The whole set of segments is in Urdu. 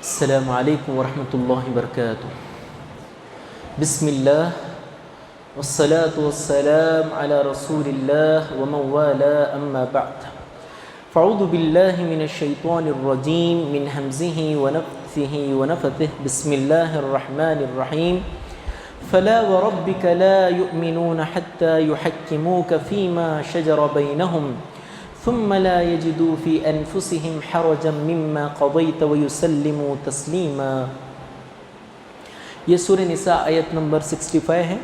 السلام علیکم ورحمۃ اللہ وبرکاتہ۔ بسم اللہ والصلاة والسلام علی رسول اللہ ومن والاه اما بعد، فاعوذ باللہ من الشیطان الرجیم من ہمزہ ونفثہ ونفثہ، بسم اللہ الرحمن الرحیم۔ فلا وربک لا یؤمنون حتی یحکموک فیما شجر بینہم ثم لا يجدوا في أنفسهم حرجا مما قضيت ويسلموا تسلیما۔ یہ سورہ نساء آیت نمبر 65 ہے،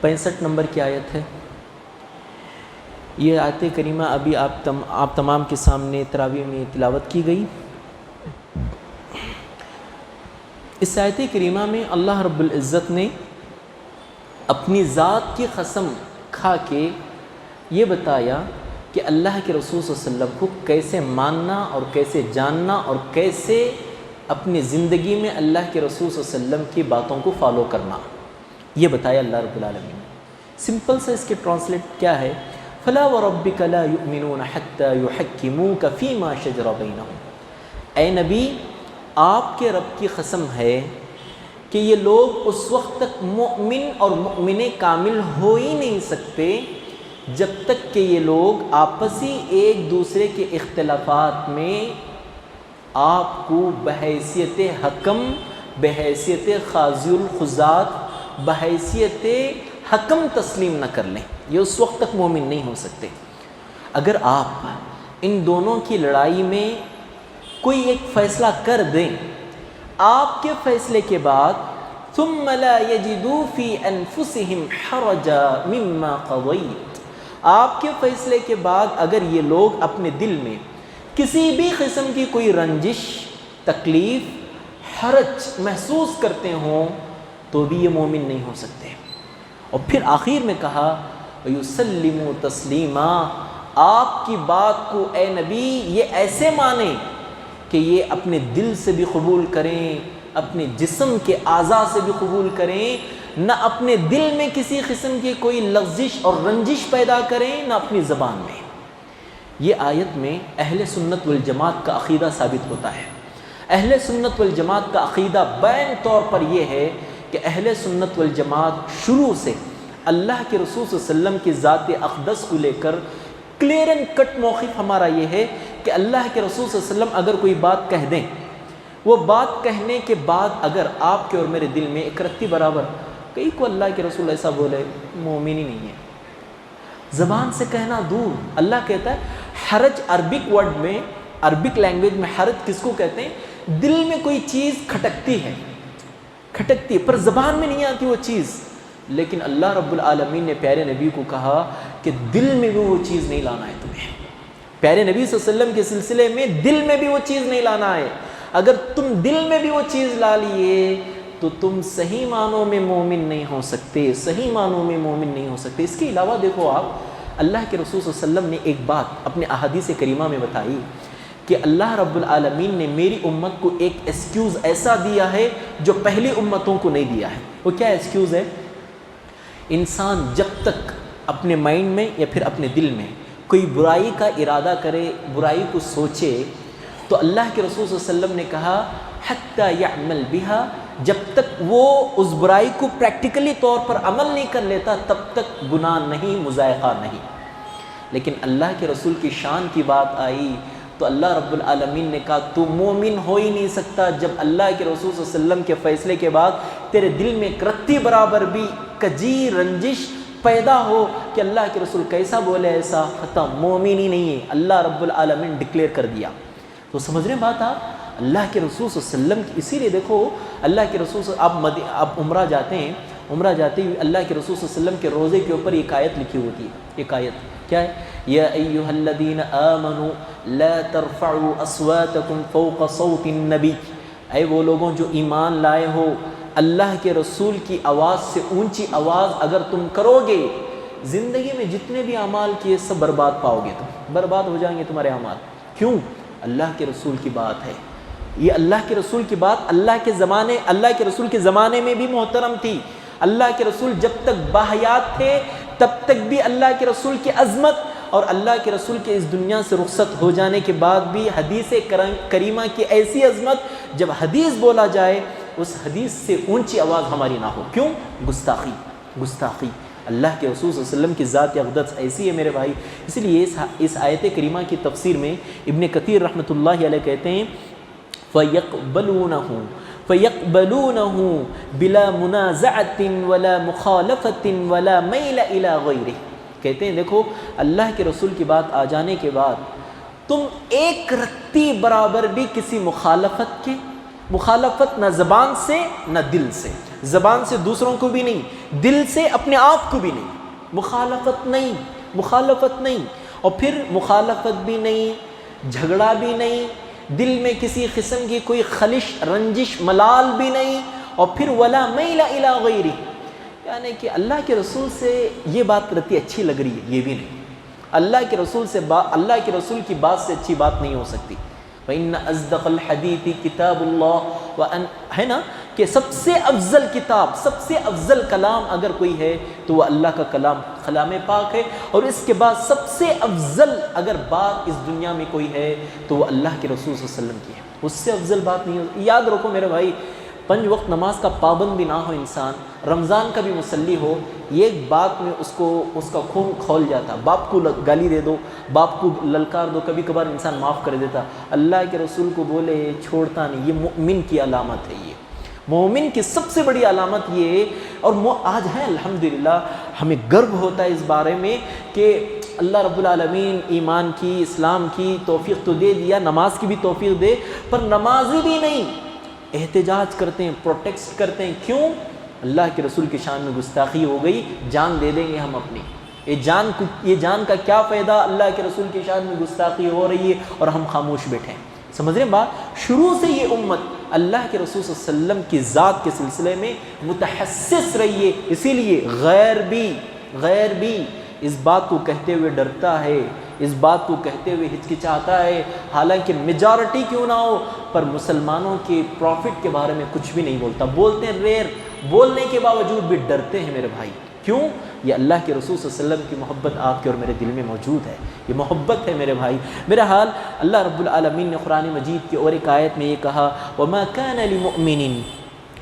65 نمبر کی آیت ہے۔ یہ آیت کریمہ ابھی آپ تمام کے سامنے تراویح میں تلاوت کی گئی۔ اس آیت کریمہ میں اللہ رب العزت نے اپنی ذات کی قسم کھا کے یہ بتایا کہ اللہ کے رسول صلی اللہ علیہ وسلم کو کیسے ماننا اور کیسے جاننا اور کیسے اپنی زندگی میں اللہ کے رسول صلی اللہ علیہ وسلم کی باتوں کو فالو کرنا، یہ بتایا اللہ رب العالمین نے۔ سمپل سے اس کے ٹرانسلیٹ کیا ہے؟ فلا وربک لا یؤمنون حتی یحکموک فیما شجر بینہم۔ اے نبی، آپ کے رب کی قسم ہے کہ یہ لوگ اس وقت تک مؤمن اور مؤمن کامل ہو ہی نہیں سکتے جب تک کہ یہ لوگ آپسی ایک دوسرے کے اختلافات میں آپ کو بحیثیت حکم، بحیثیت قاضی القضات، بحیثیت حکم تسلیم نہ کر لیں۔ یہ اس وقت تک مومن نہیں ہو سکتے۔ اگر آپ ان دونوں کی لڑائی میں کوئی ایک فیصلہ کر دیں، آپ کے فیصلے کے بعد ثم لا یجدوا فی انفسہم حرجا مما قضیت، آپ کے فیصلے کے بعد اگر یہ لوگ اپنے دل میں کسی بھی قسم کی کوئی رنجش، تکلیف، حرج محسوس کرتے ہوں تو بھی یہ مومن نہیں ہو سکتے۔ اور پھر آخر میں کہا وَيُسَلِّمُوا تَسْلِيمًا، آپ کی بات کو اے نبی یہ ایسے مانیں کہ یہ اپنے دل سے بھی قبول کریں، اپنے جسم کے اعضاء سے بھی قبول کریں، نہ اپنے دل میں کسی قسم کی کوئی لغزش اور رنجش پیدا کریں، نہ اپنی زبان میں۔ یہ آیت میں اہل سنت والجماعت کا عقیدہ ثابت ہوتا ہے۔ اہل سنت والجماعت کا عقیدہ بین طور پر یہ ہے کہ اہل سنت والجماعت شروع سے اللہ کے رسول صلی اللہ علیہ وسلم کی ذات اقدس کو لے کر کلیئر اینڈ کٹ موقف ہمارا یہ ہے کہ اللہ کے رسول صلی اللہ علیہ وسلم اگر کوئی بات کہہ دیں، وہ بات کہنے کے بعد اگر آپ کے اور میرے دل میں ایک رتی برابر کئی کو اللہ کے رسول ایسا بولے، مومن ہی نہیں ہے۔ زبان سے کہنا دور، اللہ کہتا ہے حرج، عربک ورڈ میں، عربک لینگویج میں حرج کس کو کہتے ہیں؟ دل میں کوئی چیز کھٹکتی ہے پر زبان میں نہیں آتی وہ چیز، لیکن اللہ رب العالمین نے پیارے نبی کو کہا کہ دل میں بھی وہ چیز نہیں لانا ہے تمہیں۔ پیارے نبی صلی اللہ علیہ وسلم کے سلسلے میں دل میں بھی وہ چیز نہیں لانا ہے۔ اگر تم دل میں بھی وہ چیز لا لیے تو تم صحیح معنوں میں مومن نہیں ہو سکتے، صحیح معنوں میں مومن نہیں ہو سکتے۔ اس کے علاوہ دیکھو آپ، اللہ کے رسول صلی اللہ علیہ وسلم نے ایک بات اپنے احادیث کریمہ میں بتائی کہ اللہ رب العالمین نے میری امت کو ایک ایکسکیوز ایسا دیا ہے جو پہلی امتوں کو نہیں دیا ہے۔ وہ کیا ایکسکیوز ہے؟ انسان جب تک اپنے مائنڈ میں یا پھر اپنے دل میں کوئی برائی کا ارادہ کرے، برائی کو سوچے، تو اللہ کے رسول صلی اللہ علیہ وسلم نے کہا حتی یعمل بہا، جب تک وہ اس برائی کو پریکٹیکلی طور پر عمل نہیں کر لیتا تب تک گناہ نہیں، مذائقہ نہیں۔ لیکن اللہ کے رسول کی شان کی بات آئی تو اللہ رب العالمین نے کہا تو مومن ہو ہی نہیں سکتا جب اللہ کے رسول صلی اللہ علیہ وسلم کے فیصلے کے بعد تیرے دل میں ایک رتی برابر بھی کجی، رنجش پیدا ہو کہ اللہ کے رسول کیسا بولے، ایسا، ختم، مومن ہی نہیں ہے۔ اللہ رب العالمین ڈکلیئر کر دیا۔ تو سمجھ رہے ہیں بات آپ؟ اللہ کے رسول صلی اللہ علیہ وسلم کی، اسی لیے دیکھو اللہ کے رسول آپ عمرہ جاتے ہیں، عمرہ جاتے ہوئے اللہ کے رسول صلی اللہ علیہ وسلم کے روزے کے اوپر ایک آیت لکھی ہوتی ہے۔ ایک آیت کیا ہے؟ یا ایھا الذین آمنوا لا ترفعوا اصواتکم فوق صوت النبی، اے وہ لوگوں جو ایمان لائے ہو، اللہ کے رسول کی آواز سے اونچی آواز اگر تم کرو گے، زندگی میں جتنے بھی اعمال کیے سب برباد پاؤ گے، تم برباد ہو جائیں گے تمہارے اعمال۔ کیوں؟ اللہ کے رسول کی بات ہے۔ یہ اللہ کے رسول کی بات اللہ کے رسول کے زمانے میں بھی محترم تھی۔ اللہ کے رسول جب تک باحیات تھے تب تک بھی اللہ کے رسول کی عظمت اور اللہ کے رسول کے اس دنیا سے رخصت ہو جانے کے بعد بھی حدیث کریمہ کی ایسی عظمت، جب حدیث بولا جائے اس حدیث سے اونچی آواز ہماری نہ ہو. کیوں؟ گستاخی. اللہ کے رسول صلی اللہ علیہ وسلم کی ذات اقدس ایسی ہے میرے بھائی. اس لیے اس آیت کریمہ کی تفسیر میں ابن کثیر رحمۃ اللہ علیہ کہتے ہیں فَيَقْبَلُونَهُ بِلَا مُنَازَعَةٍ وَلَا مُخَالَفَةٍ وَلَا مَيْلَ إِلَىٰ غَيْرِهِ. کہتے ہیں دیکھو اللہ کے رسول کی بات آ جانے کے بعد تم ایک رتی برابر بھی کسی مخالفت نہ زبان سے نہ دل سے، زبان سے دوسروں کو بھی نہیں، دل سے اپنے آپ کو بھی نہیں، مخالفت نہیں، اور پھر مخالفت بھی نہیں، جھگڑا بھی نہیں، دل میں کسی قسم کی کوئی خلش رنجش ملال بھی نہیں، اور پھر ولا میل الی غیرہ، یعنی کہ اللہ کے رسول سے یہ بات رتی اچھی لگ رہی ہے، یہ بھی نہیں. اللہ کے رسول کی بات سے اچھی بات نہیں ہو سکتی. وَإِنَّ أَصْدَقَ الْحَدِيثِ كِتَابُ اللَّهِ، ہے نا کہ سب سے افضل کتاب، سب سے افضل کلام اگر کوئی ہے تو وہ اللہ کا کلام پاک ہے، اور اس کے بعد سب سے افضل اگر بات اس دنیا میں کوئی ہے تو وہ اللہ کے رسول صلی اللہ علیہ وسلم کی ہے. اس سے افضل بات نہیں ہو. یاد رکھو میرے بھائی، 5 وقت نماز کا پابند بھی نہ ہو انسان، رمضان کا بھی مصلی ہو، ایک بات میں اس کا خون کھول جاتا. باپ کو گالی دے دو، باپ کو للکار دو، کبھی کبھار انسان معاف کر دیتا. اللہ کے رسول کو بولے چھوڑتا نہیں. یہ مومن کی علامت ہے. یہ مومن کی سب سے بڑی علامت یہ ہے. اور آج ہے الحمدللہ ہمیں گرو ہوتا ہے اس بارے میں کہ اللہ رب العالمین ایمان کی، اسلام کی توفیق تو دے دیا، نماز کی بھی توفیق دے، پر نمازی بھی نہیں، احتجاج کرتے ہیں، پروٹیسٹ کرتے ہیں. کیوں؟ اللہ کے رسول کی شان میں گستاخی ہو گئی، جان دے دیں گے ہم اپنی. یہ جان کا کیا فائدہ؟ اللہ کے رسول کی شان میں گستاخی ہو رہی ہے اور ہم خاموش بیٹھے ہیں. سمجھ رہے ہیں بات؟ شروع سے یہ امت اللہ کے رسول صلی اللہ علیہ وسلم کی ذات کے سلسلے میں متحسس رہی ہے. اسی لیے غیر بھی اس بات کو کہتے ہوئے ڈرتا ہے، اس بات کو کہتے ہوئے ہچکچاتا ہے، حالانکہ میجارٹی کیوں نہ ہو، پر مسلمانوں کے پروفٹ کے بارے میں کچھ بھی نہیں بولتا. بولتے ہیں ریئر، بولنے کے باوجود بھی ڈرتے ہیں میرے بھائی. کیوں؟ یہ اللہ کے رسول صلی اللہ علیہ وسلم کی محبت آپ کے اور میرے دل میں موجود ہے. یہ محبت ہے میرے بھائی. میرا حال اللہ رب العالمین نے قرآن مجید کی اور ایک آیت میں یہ کہا وَمَا كَانَ لِمُؤْمِنٍ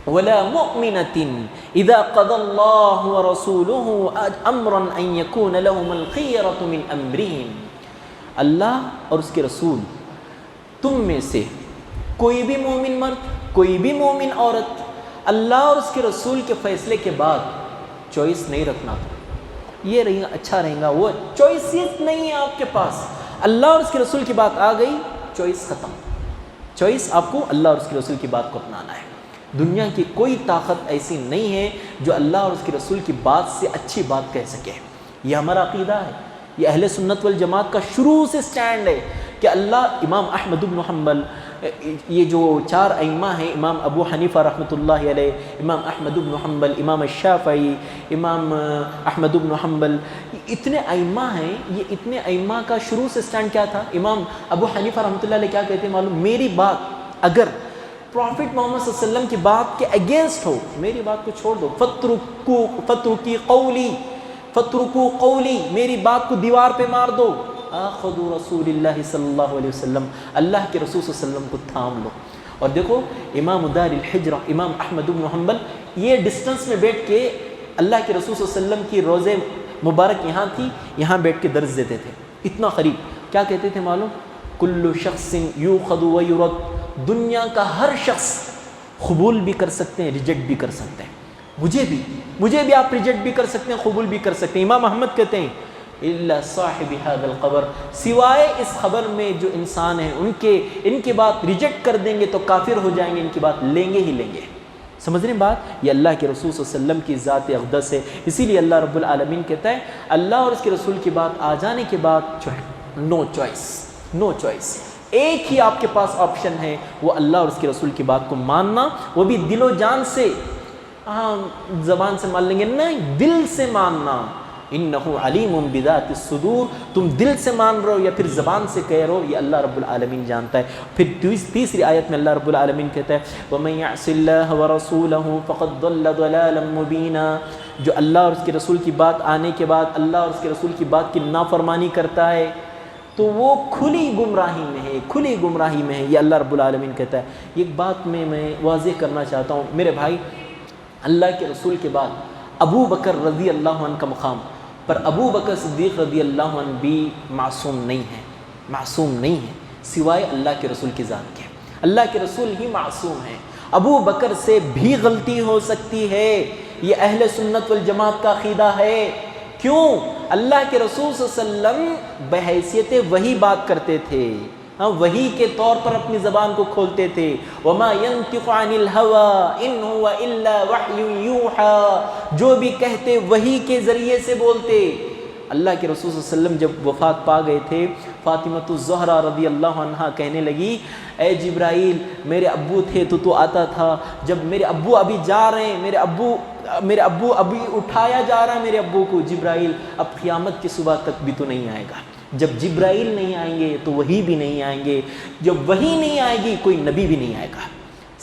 وَلَا مُؤْمِنَةٍ إِذَا قَضَى اللَّهُ وَرَسُولُهُ أَمْرًا أَن يَكُونَ لَهُمُ الْخِيَرَةُ مِنْ أَمْرِهِمْ. اللہ اور اس کے رسول تم میں سے کوئی بھی مومن مرد، کوئی بھی مومن عورت اللہ اور اس کے رسول کے فیصلے کے بعد چوائس نہیں رکھنا. یہ رہے گا اچھا رہے گا، وہ چوائسیز نہیں ہے آپ کے پاس. اللہ اور اس کے رسول کی بات آ گئی، چوائس ختم. چوائس آپ کو اللہ اور اس کے رسول کی بات کو اپنانا ہے. دنیا کی کوئی طاقت ایسی نہیں ہے جو اللہ اور اس کے رسول کی بات سے اچھی بات کہہ سکے. یہ ہمارا عقیدہ ہے، یہ اہل سنت والجماعت کا شروع سے سٹینڈ ہے کہ اللہ. امام احمد بن حنبل، یہ جو 4 ائمہ ہیں، امام ابو حنیفہ رحمۃ اللہ علیہ، امام احمد بن حنبل، امام الشافعی، امام احمد بن حنبل، اتنے ائمہ ہیں. یہ اتنے ائمہ کا شروع سے سٹینڈ کیا تھا؟ امام ابو حنیفہ رحمۃ اللہ علیہ کیا کہتے ہیں معلوم؟ میری بات اگر پروفٹ محمد صلی اللہ علیہ وسلم کی بات کے اگینسٹ ہو، میری بات کو چھوڑ دو. فترکو قولی، میری بات کو دیوار پہ مار دو. آخذ رسول اللہ صلی اللہ علیہ وسلم، اللہ کے رسول صلی اللہ علیہ وسلم کو تھام لو. اور دیکھو امام دار الحجرہ امام احمد بن حنبل یہ ڈسٹنس میں بیٹھ کے اللہ کے رسول صلی اللہ علیہ وسلم کی روضے مبارک یہاں تھی، یہاں بیٹھ کے درس دیتے تھے، اتنا قریب. کیا کہتے تھے معلوم؟ کل شخص یؤخذ ویرد، دنیا کا ہر شخص قبول بھی کر سکتے ہیں، ریجیکٹ بھی کر سکتے ہیں. مجھے بھی آپ ریجیکٹ بھی کر سکتے ہیں، قبول بھی کر سکتے ہیں. امام احمد کہتے ہیں الا صاحب هذا القبر، سوائے اس خبر میں جو انسان ہیں ان کی بات ریجیکٹ کر دیں گے تو کافر ہو جائیں گے، ان کی بات لیں گے ہی لیں گے. سمجھ رہے ہیں بات؟ یہ اللہ کے رسول صلی اللہ علیہ وسلم کی ذات اقدس ہے. اسی لیے اللہ رب العالمین کہتا ہے اللہ اور اس کے رسول کی بات آ جانے کے بعد نو چوائس. ایک ہی آپ کے پاس آپشن ہے، وہ اللہ اور اس کے رسول کی بات کو ماننا، وہ بھی دل و جان سے. زبان سے مان لیں گے نہیں، دل سے ماننا. انہ علیم بذات الصدور، تم دل سے مان رہے ہو یا پھر زبان سے کہہ رہے ہو، یہ اللہ رب العالمین جانتا ہے. پھر تیسری آیت میں اللہ رب العالمین کہتا ہے وَمَن يَعْصِ اللَّهَ وَرَسُولَهُ فَقَدْ ضَلَّ ضَلَالًا مُبِينًا. جو اللہ اور اس کے رسول کی بات آنے کے بعد اللہ اور اس کے رسول کی بات کی نافرمانی کرتا ہے تو وہ کھلی گمراہی میں ہے، کھلی گمراہی میں ہے، یہ اللہ رب العالمین کہتا ہے۔ ایک بات میں واضح کرنا چاہتا ہوں میرے بھائی، اللہ کے رسول کے بعد ابو بکر رضی اللہ عنہ کا مقام، پر ابو بکر صدیق رضی اللہ عنہ بھی معصوم نہیں ہے، معصوم نہیں ہے سوائے اللہ کے رسول کی ذات کے۔ اللہ کے رسول ہی معصوم ہیں، ابو بکر سے بھی غلطی ہو سکتی ہے، یہ اہل سنت والجماعت کا عقیدہ ہے۔ کیوں؟ اللہ کے رسول صلی اللہ علیہ وسلم بحیثیت وہی بات کرتے تھے، وہی کے طور پر اپنی زبان کو کھولتے تھے، وما ينطق عن الهوى ان هو الا وحی یوحى، جو بھی کہتے وہی کے ذریعے سے بولتے۔ اللہ کے رسول صلی اللہ علیہ وسلم جب وفات پا گئے تھے، فاطمۃ الزہرا رضی اللہ عنہا کہنے لگی، اے جبرائیل میرے ابو تھے تو آتا تھا، جب میرے ابو ابھی جا رہے ہیں، میرے ابو ابھی اٹھایا جا رہا ہے میرے ابو کو، جبرائیل اب قیامت کی صبح تک بھی تو نہیں آئے گا۔ جب جبرائیل نہیں آئیں گے تو وہی بھی نہیں آئیں گے، جب وہی نہیں آئے گی کوئی نبی بھی نہیں آئے گا۔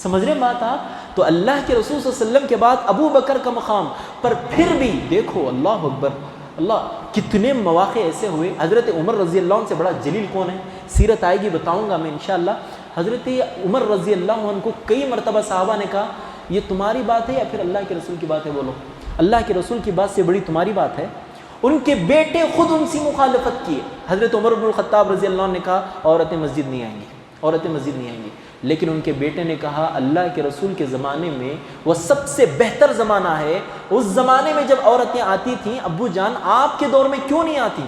سمجھ رہے بات آپ؟ تو اللہ کے رسول صلی اللہ علیہ وسلم کے بعد ابو بکر کا مقام، پر پھر بھی دیکھو اللہ اکبر، اللہ کتنے مواقع ایسے ہوئے۔ حضرت عمر رضی اللہ عنہ سے بڑا جلیل کون ہے؟ سیرت آئے گی بتاؤں گا میں انشاءاللہ۔ حضرت عمر رضی اللہ عنہ کو کئی مرتبہ صحابہ نے کہا یہ تمہاری بات ہے یا پھر اللہ کے رسول کی بات ہے؟ بولو، اللہ کے رسول کی بات سے بڑی تمہاری بات ہے؟ ان کے بیٹے خود ان سے مخالفت کیے۔ حضرت عمر بن الخطاب رضی اللہ عنہ نے کہا عورتیں مسجد نہیں آئیں گی، عورتیں مسجد نہیں آئیں گی، لیکن ان کے بیٹے نے کہا اللہ کے رسول کے زمانے میں وہ سب سے بہتر زمانہ ہے، اس زمانے میں جب عورتیں آتی تھیں ابو جان آپ کے دور میں کیوں نہیں آتی؟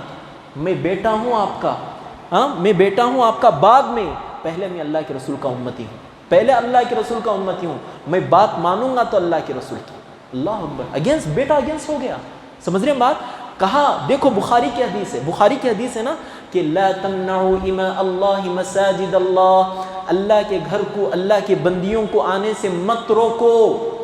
میں بیٹا ہوں آپ کا، میں بیٹا ہوں آپ کا، بعد میں پہلے میں اللہ کے رسول کا امتی ہوں، پہلے اللہ کے رسول کا امتی ہوں، میں بات مانوں گا تو اللہ کے رسول کی۔ اللہ اکبر، اگینسٹ بیٹا اگینسٹ ہو گیا۔ سمجھ رہے ہیں بات؟ کہا دیکھو بخاری کی حدیث ہے، بخاری کی حدیث ہے نا کہ لا تمنعوا اماء اللہ مساجد اللہ، اللہ کے گھر کو، اللہ کے بندیوں کو آنے سے مت روکو۔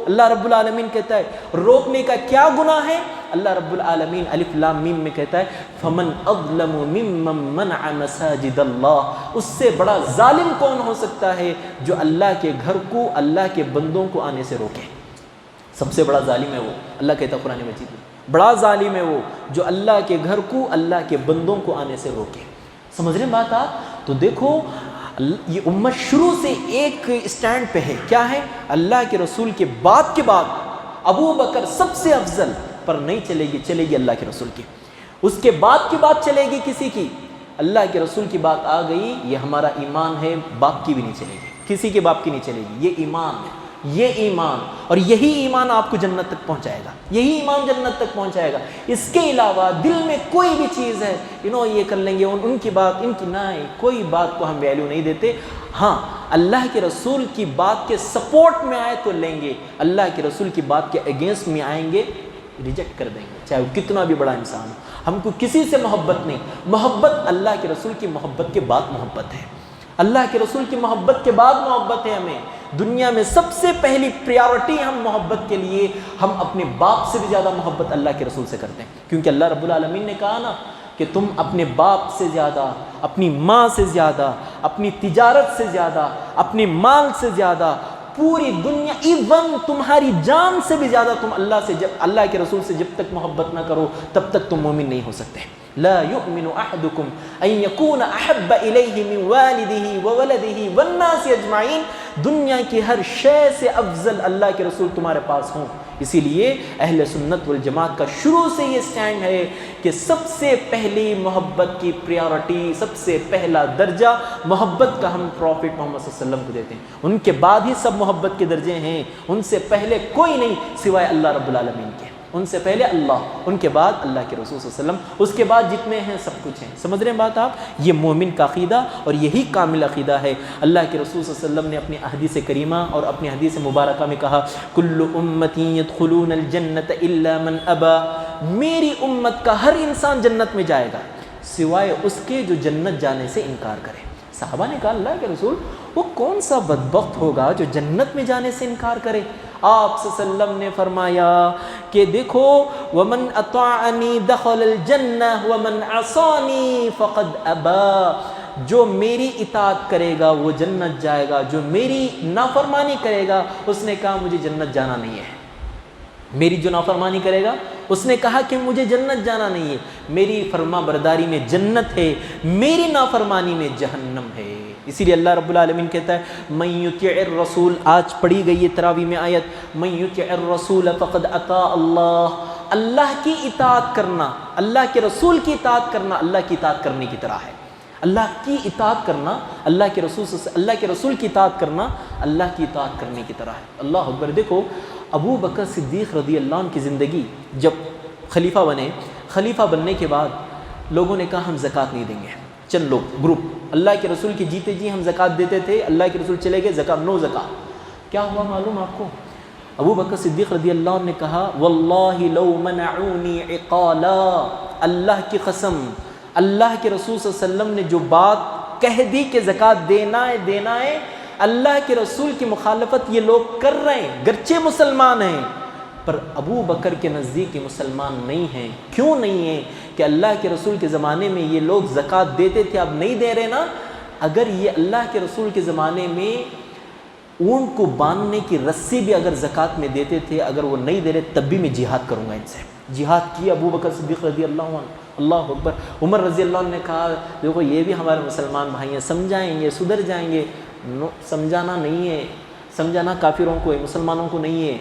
اللہ رب العالمین کہتا ہے روکنے کا کیا گناہ ہے؟ اللہ رب العالمین الف لام میم میں کہتا ہے فمن اظلم ممن منع مساجد اللہ، اس سے بڑا ظالم کون ہو سکتا ہے جو اللہ کے گھر کو، اللہ کے بندوں کو آنے سے روکے؟ سب سے بڑا ظالم ہے وہ، اللہ کہتا ہے قرآن مجید میں، بڑا ظالم ہے وہ جو اللہ کے گھر کو، اللہ کے بندوں کو آنے سے روکے۔ سمجھ رہے ہیں بات آپ؟ تو دیکھو یہ امت شروع سے ایک اسٹینڈ پہ ہے، کیا ہے؟ اللہ کے رسول کے بعد ابو بکر سب سے افضل، پر نہیں چلے گی، چلے گی اللہ کے رسول کی۔ اس کے بعد کی بات چلے گی کسی کی، اللہ کے رسول کی بات آ گئی، یہ ہمارا ایمان ہے، باپ کی بھی نہیں چلے گی، کسی کے باپ کی نہیں چلے گی، یہ ایمان ہے، یہ ایمان، اور یہی ایمان آپ کو جنت تک پہنچائے گا، یہی ایمان جنت تک پہنچائے گا۔ اس کے علاوہ دل میں کوئی بھی چیز ہے یہ کر لیں گے، ان کی بات، ان کی نہیں، کوئی بات کو ہم ویلیو نہیں دیتے۔ ہاں اللہ کے رسول کی بات کے سپورٹ میں آئے تو لیں گے، اللہ کے رسول کی بات کے اگینسٹ میں آئیں گے ریجیکٹ کر دیں گے، چاہے وہ کتنا بھی بڑا انسان ہو۔ ہم کو کسی سے محبت نہیں، محبت اللہ کے رسول کی محبت کے بعد محبت ہے، اللہ کے رسول کی محبت کے بعد محبت ہے۔ ہمیں دنیا میں سب سے پہلی پریارٹی ہم محبت کے لیے ہم اپنے باپ سے بھی زیادہ محبت اللہ کے رسول سے کرتے ہیں، کیونکہ اللہ رب العالمین نے کہا نا کہ تم اپنے باپ سے زیادہ، اپنی ماں سے زیادہ، اپنی تجارت سے زیادہ، اپنے مال سے زیادہ، پوری دنیا، ایون تمہاری جان سے بھی زیادہ تم اللہ کے رسول سے جب تک محبت نہ کرو تب تک تم مومن نہیں ہو سکتے۔ لا يؤمن احدكم ان يكون احب اليه من والده وولده والناس اجمعین، دنیا کی ہر شے سے افضل اللہ کے رسول تمہارے پاس ہوں۔ اسی لیے اہل سنت والجماعت کا شروع سے یہ سٹینڈ ہے کہ سب سے پہلی محبت کی پریارٹی، سب سے پہلا درجہ محبت کا ہم پروفٹ محمد صلی اللہ علیہ وسلم کو دیتے ہیں، ان کے بعد ہی سب محبت کے درجے ہیں، ان سے پہلے کوئی نہیں سوائے اللہ رب العالمین کے، ان سے پہلے اللہ، ان کے بعد اللہ کے رسول صلی اللہ علیہ وسلم، اس کے بعد جتنے ہیں سب کچھ ہیں۔ سمجھ رہے ہیں بات آپ؟ یہ مومن کا عقیدہ اور یہی کامل عقیدہ ہے۔ اللہ کے رسول صلی اللہ علیہ وسلم نے اپنی احادیث کریمہ اور اپنی حدیث مبارکہ میں کہا کل امتی يدخلون الجنت الا من ابا، میری امت کا ہر انسان جنت میں جائے گا سوائے اس کے جو جنت جانے سے انکار کرے۔ صحابہ نے کہا اللہ کے رسول وہ کون سا بدبخت ہوگا جو جنت میں جانے سے انکار کرے؟ آپ صلی اللہ علیہ وسلم نے فرمایا کہ دیکھو ومن اطاعنی دخل الجنہ ومن عصانی فقد ابا، جو میری اطاعت کرے گا وہ جنت جائے گا، جو میری نافرمانی کرے گا اس نے کہا مجھے جنت جانا نہیں ہے۔ میری جو نافرمانی کرے گا اس نے کہا کہ مجھے جنت جانا نہیں ہے، میری فرما برداری میں جنت ہے، میری نافرمانی میں جہنم ہے۔ اسی لیے اللہ رب العالمین کہتا ہے من یطع الرسول، آج پڑھی گئی ہے تراویح میں آیت من یطع الرسول فقد اطاع اللہ، اللہ کی اطاعت کرنا، اللہ کے رسول کی اطاعت کرنا اللہ کی اطاعت کرنے کی طرح ہے۔ اللہ کی اطاعت کرنا، اللہ کے رسول کی اطاعت کرنا اللہ کی اطاعت کرنے کی طرح ہے۔ اللہ اکبر۔ دیکھو ابو بکر صدیق رضی اللہ عنہ کی زندگی، جب خلیفہ بنے، خلیفہ بننے کے بعد لوگوں نے کہا ہم زکوٰۃ نہیں دیں گے، چند لوگ گروپ، اللہ کے رسول کے جیتے جی ہم زکوٰۃ دیتے تھے، اللہ کے رسول چلے گئے، زکوٰۃ نو زکوٰۃ۔ کیا ہوا معلوم آپ کو؟ ابو بکر صدیق رضی اللہ عنہ نے کہا واللہ لو منعونی عقالا، اللہ کی قسم، اللہ کے رسول صلی اللہ علیہ وسلم نے جو بات کہہ دی کہ زکوٰۃ دینا ہے، اللہ کے رسول کی مخالفت یہ لوگ کر رہے ہیں، گرچہ مسلمان ہیں پر ابو بکر کے نزدیک یہ مسلمان نہیں ہیں۔ کیوں نہیں ہیں؟ کہ اللہ کے رسول کے زمانے میں یہ لوگ زکوٰۃ دیتے تھے، اب نہیں دے رہے نا۔ اگر یہ اللہ کے رسول کے زمانے میں اونٹ کو باندھنے کی رسی بھی اگر زکوٰۃ میں دیتے تھے، اگر وہ نہیں دے رہے تب بھی میں جہاد کروں گا ان سے۔ جہاد کی ابو بکر صدیق رضی اللہ عنہ۔ اللہ اکبر۔ عمر رضی اللہ عنہ نے کہا دیکھو یہ بھی ہمارے مسلمان بھائی ہیں، سمجھائیں گے، سدھر جائیں گے۔ سمجھانا نہیں ہے، سمجھانا کافروں کو ہے، مسلمانوں کو نہیں ہے۔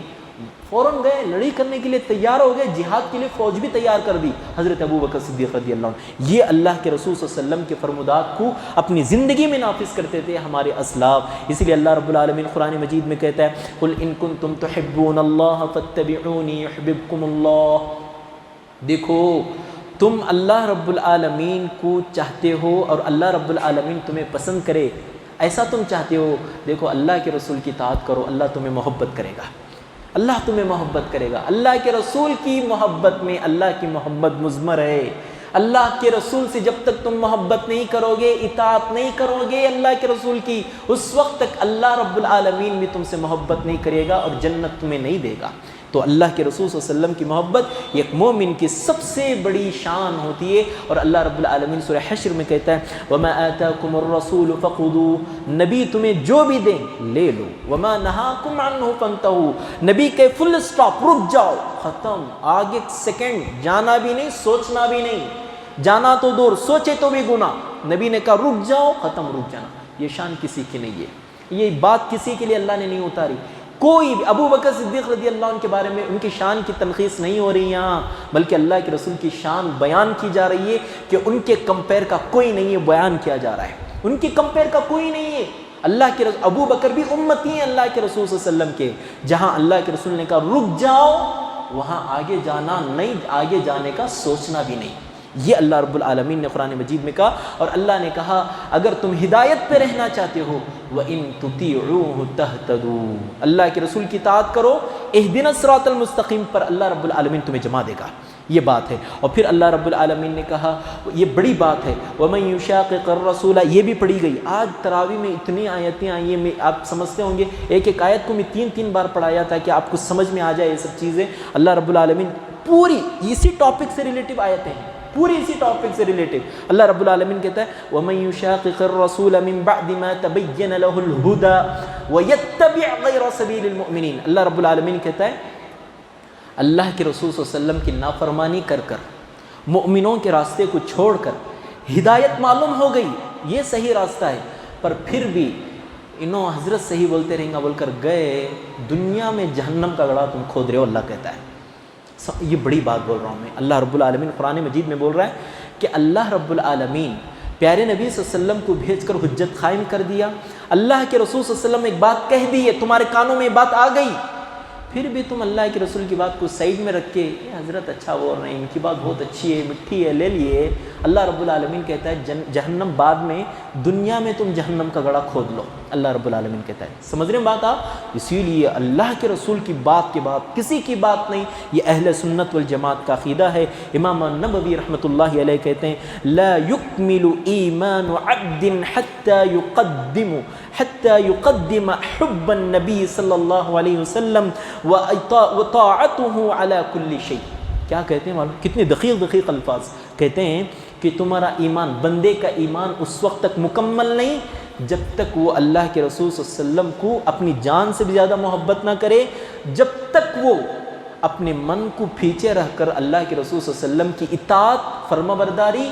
فوراً گئے، لڑائی کرنے کے لیے تیار ہو گئے، جہاد کے لیے فوج بھی تیار کر دی حضرت ابو بکر صدیق رضی اللہ عنہ۔ یہ اللہ کے رسول صلی اللہ علیہ وسلم کے فرمودات کو اپنی زندگی میں نافذ کرتے تھے ہمارے اسلاف۔ اسی لیے اللہ رب العالمین قرآن مجید میں کہتا ہے قل ان کنتم تحبون اللہ فاتبعونی یحببکم اللہ۔ دیکھو تم اللہ رب العالمین کو چاہتے ہو اور اللہ رب العالمین تمہیں پسند کرے، ایسا تم چاہتے ہو، دیکھو اللہ کے رسول کی اطاعت کرو، اللہ تمہیں محبت کرے گا، اللہ تمہیں محبت کرے گا۔ اللہ کے رسول کی محبت میں اللہ کی محبت مضمر ہے۔ اللہ کے رسول سے جب تک تم محبت نہیں کرو گے، اطاعت نہیں کرو گے اللہ کے رسول کی، اس وقت تک اللہ رب العالمین بھی تم سے محبت نہیں کرے گا اور جنت تمہیں نہیں دے گا۔ تو اللہ کے رسول صلی اللہ علیہ وسلم کی محبت ایک مومن کی سب سے بڑی شان ہوتی ہے، اور اللہ رب العالمین سورہ حشر میں کہتا ہے وَمَا آتَاكُمُ الرَّسُولُ فَخُذُوهُ، نبی تمہیں جو بھی دیں لے لو، وَمَا نَهَاكُمْ عَنْهُ فَانْتَهُوا، نبی کہ فل سٹاپ، رک جاؤ، ختم، آگے سیکنڈ جانا بھی نہیں، سوچنا بھی نہیں، جانا تو دور، سوچے تو بھی گناہ، نبی نے کہا رک جاؤ، ختم، رک جانا۔ یہ شان کسی کی نہیں ہے، یہ بات کسی کے لیے اللہ نے نہیں اتاری۔ کوئی بھی ابو بکر صدیق رضی اللہ عنہ کے بارے میں ان کی شان کی تلخیص نہیں ہو رہی یہاں، بلکہ اللہ کے رسول کی شان بیان کی جا رہی ہے کہ ان کے کمپیئر کا کوئی نہیں ہے، بیان کیا جا رہا ہے، ان کی کمپیئر کا کوئی نہیں ہے۔ اللہ کے رسول ابو بکر بھی امتی ہیں اللہ کے رسول صلی اللہ علیہ وسلم کے، جہاں اللہ کے رسول نے کہا رک جاؤ، وہاں آگے جانا نہیں، آگے جانے کا سوچنا بھی نہیں۔ یہ اللہ رب العالمین نے قرآن مجید میں کہا، اور اللہ نے کہا اگر تم ہدایت پہ رہنا چاہتے ہو وَإِن تُطِيعُوهُ تَهْتَدُوا، اللہ کے رسول کی اطاعت کرو، اهدنا الصراط المستقیم پر اللہ رب العالمین تمہیں جمع دے گا۔ یہ بات ہے۔ اور پھر اللہ رب العالمین نے کہا، یہ بڑی بات ہے، وَمَن يُشَاقِقِ الرَّسُولَ، یہ بھی پڑھی گئی۔ آج تراویح میں اتنی آیتیں آئی ہیں، آپ سمجھتے ہوں گے ایک ایک آیت کو میں تین بار پڑھایا تھا کہ آپ کو سمجھ میں آ جائے یہ سب چیزیں۔ اللہ رب العالمین پوری اسی ٹاپک سے ریلیٹیو آیتیں ہیں، پوری اسی ٹاپک سے ریلیٹڈ۔ اللہ رب العالمین کہتا ہے وَمَن يُشَاقِقِ الرَّسُولَ مِن بَعْدِ مَا تَبَيَّنَ لَهُ الْهُدَى وَيَتَّبِعْ غَيْرَ سَبِيلِ الْمُؤْمِنِينَ، اللہ رب العالمین کہتا ہے اللہ کے رسول صلی اللہ علیہ وسلم کی نافرمانی کر کر، مؤمنوں کے راستے کو چھوڑ کر، ہدایت معلوم ہو گئی یہ صحیح راستہ ہے، پر پھر بھی انہوں حضرت صحیح بولتے رہیں گا بول کر گئے، دنیا میں جہنم کا گڑھا تم کھود رہے ہو، اللہ کہتا ہے۔ یہ بڑی بات بول رہا ہوں میں، اللہ رب العالمین قرآن مجید میں بول رہا ہے کہ اللہ رب العالمین پیارے نبی صلی اللہ علیہ وسلم کو بھیج کر حجت قائم کر دیا، اللہ کے رسول صلی اللہ علیہ وسلم ایک بات کہہ دی ہے، تمہارے کانوں میں بات آ گئی، پھر بھی تم اللہ کے رسول کی بات کو سائڈ میں رکھ کے حضرت اچھا بول رہے ہیں، ان کی بات بہت اچھی ہے، مٹھی ہے، لے لیے۔ اللہ رب العالمین کہتا ہے جہنم بعد میں، دنیا میں تم جہنم کا گڑھا کھود لو، اللہ رب العالمین کہتا ہے۔ سمجھ رہے ہیں بات آپ؟ اسی لیے اللہ کے رسول کی بات کے بعد کسی کی بات نہیں، یہ اہل سنت والجماعت کا عقیدہ ہے۔ امام نبوی رحمۃ اللہ علیہ کہتے ہیں لا يكمل ایمان عبد حتى يقدم حب النبی صلی اللہ علیہ وسلم وطاعته على كل شيء۔ کیا کہتے ہیں معلوم؟ کتنے دقیق الفاظ کہتے ہیں کہ تمہارا ایمان، بندے کا ایمان اس وقت تک مکمل نہیں جب تک وہ اللہ کے رسول صلی اللہ علیہ وسلم کو اپنی جان سے بھی زیادہ محبت نہ کرے، جب تک وہ اپنے من کو پیچھے رکھ کر اللہ کے رسول صلی اللہ علیہ وسلم کی اطاعت فرما برداری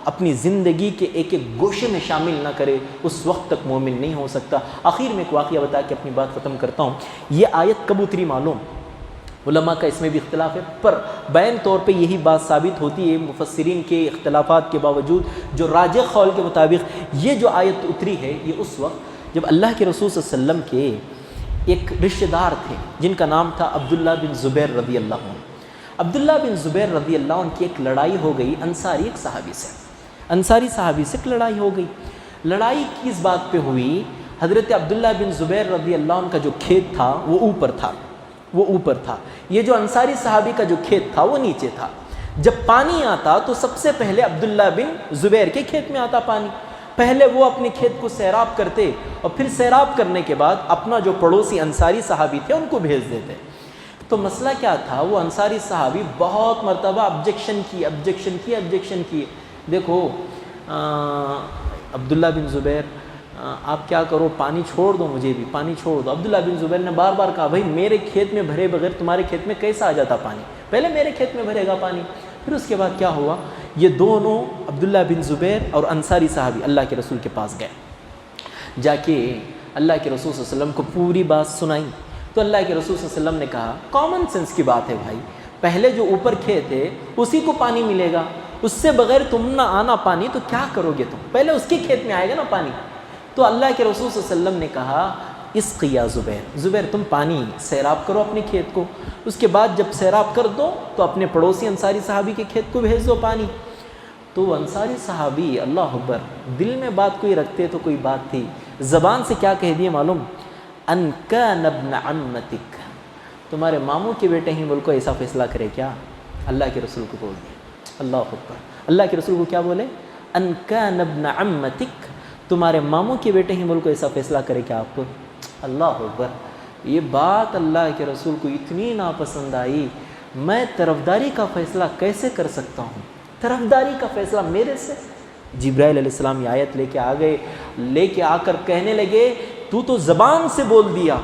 اپنی زندگی کے ایک ایک گوشے میں شامل نہ کرے، اس وقت تک مومن نہیں ہو سکتا۔ آخر میں ایک واقعہ بتا کے اپنی بات ختم کرتا ہوں۔ یہ آیت کب اتری معلوم؟ علماء کا اس میں بھی اختلاف ہے، پر بیان طور پہ یہی بات ثابت ہوتی ہے مفسرین کے اختلافات کے باوجود، جو راجح قول کے مطابق یہ جو آیت اتری ہے یہ اس وقت جب اللہ کے رسول صلی اللہ علیہ وسلم کے ایک رشتہ دار تھے جن کا نام تھا عبداللہ بن زبیر رضی اللہ عنہ۔ عبداللہ بن زبیر رضی اللہ عنہ کی ایک لڑائی ہو گئی انصاری ایک صحابی سے، انصاری صحابی سے ایک لڑائی ہو گئی۔ لڑائی کس بات پہ ہوئی؟ حضرت عبداللہ بن زبیر رضی اللہ عنہ کا جو کھیت تھا وہ اوپر تھا، یہ جو انصاری صحابی کا جو کھیت تھا وہ نیچے تھا۔ جب پانی آتا تو سب سے پہلے عبداللہ بن زبیر کے کھیت میں آتا پانی، پہلے وہ اپنے کھیت کو سیراب کرتے اور پھر سیراب کرنے کے بعد اپنا جو پڑوسی انصاری صحابی تھے ان کو بھیج دیتے۔ تو مسئلہ کیا تھا؟ وہ انصاری صحابی بہت مرتبہ آبجیکشن کی، دیکھو عبداللہ بن زبیر آپ کیا کرو، پانی چھوڑ دو، مجھے بھی پانی چھوڑ دو۔ عبداللہ بن زبیر نے بار بار کہا، بھائی میرے کھیت میں بھرے بغیر تمہارے کھیت میں کیسا آ جاتا پانی، پہلے میرے کھیت میں بھرے گا پانی۔ پھر اس کے بعد کیا ہوا، یہ دونوں عبداللہ بن زبیر اور انصاری صحابی اللہ کے رسول کے پاس گئے، جا کے اللہ کے رسول صلی اللہ علیہ وسلم کو پوری بات سنائی۔ تو اللہ کے رسول صلی اللہ علیہ وسلم نے کہا، کامن سینس کی بات ہے بھائی، پہلے جو اوپر کھیت ہے اسی کو پانی ملے گا، اس سے بغیر تم نہ آنا پانی تو کیا کرو گے تم، پہلے اس کے کھیت میں آئے گا نا پانی۔ تو اللہ کے رسول صلی اللہ علیہ وسلم نے کہا، اسقی یا زبیر تم پانی سیراب کرو اپنے کھیت کو، اس کے بعد جب سیراب کر دو تو اپنے پڑوسی انصاری صحابی کے کھیت کو بھیج دو پانی۔ تو انصاری صحابی اللہ اکبر دل میں بات کوئی رکھتے تو کوئی بات تھی، زبان سے کیا کہہ دیے معلوم؟ ان کان ابن عمتک، تمہارے ماموں کے بیٹے ہی ملک کو ایسا فیصلہ کرے کیا؟ اللہ کے رسول کو بول دیا، اللہ اکبر، اللہ کے رسول کو کیا بولے؟ ان کان ابن عمتک، تمہارے ماموں کے بیٹے ہی ملک کو ایسا فیصلہ کرے کیا آپ کو؟ اللہ اکبر، یہ بات اللہ کے رسول کو اتنی ناپسند آئی، میں طرفداری کا فیصلہ کیسے کر سکتا ہوں؟ طرفداری کا فیصلہ میرے سے؟ جبرائیل علیہ السلام یہ آیت لے کے آ گئے، لے کے آ کر کہنے لگے، تو زبان سے بول دیا،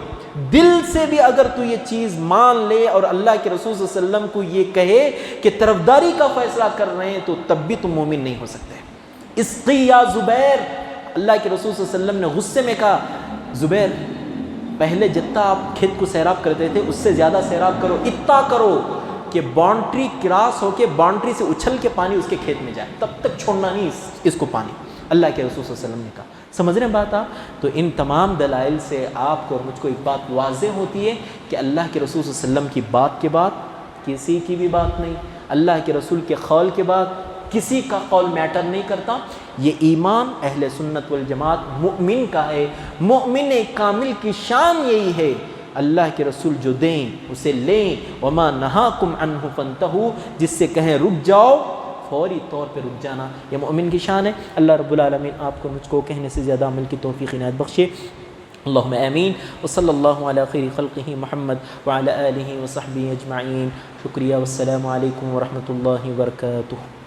دل سے بھی اگر تو یہ چیز مان لے اور اللہ کے رسول صلی اللہ علیہ وسلم کو یہ کہے کہ طرفداری کا فیصلہ کر رہے ہیں تو تب بھی تم مومن نہیں ہو سکتے۔ اسقی یا زبیر، اللہ کے رسول صلی اللہ علیہ وسلم نے غصے میں کہا، زبیر پہلے جتنا آپ کھیت کو سیراب کرتے تھے اس سے زیادہ سیراب کرو، اتنا کرو کہ باؤنڈری کراس ہو کے باؤنڈری سے اچھل کے پانی اس کے کھیت میں جائے، تب تک چھوڑنا نہیں اس کو پانی، اللہ کے رسول صلی اللہ علیہ وسلم نے کہا۔ سمجھ رہے ہیں بات آپ؟ تو ان تمام دلائل سے آپ کو اور مجھ کو ایک بات واضح ہوتی ہے کہ اللہ کے رسول صلی اللہ علیہ وسلم کی بات کے بعد کسی کی بھی بات نہیں، اللہ کے رسول کے قول کے بعد کسی کا قول میٹر نہیں کرتا۔ یہ ایمان اہل سنت والجماعت مؤمن کا ہے، مومن کامل کی شان یہی ہے، اللہ کے رسول جو دیں اسے لیں، وما نہاکم عنہ فانتہوا، جس سے کہیں رک جاؤ فوری طور پہ رک جانا، یہ مومن کی شان ہے۔ اللہ رب العالمین آپ کو مجھ کو کہنے سے زیادہ عمل کی توفیق عنایت بخشے، اللہم آمین، وصلی اللہ علی خیر خلقہ محمد وعلی آلہ وصحبہ اجمعین۔ شکریہ، والسلام علیکم ورحمۃ اللہ وبرکاتہ۔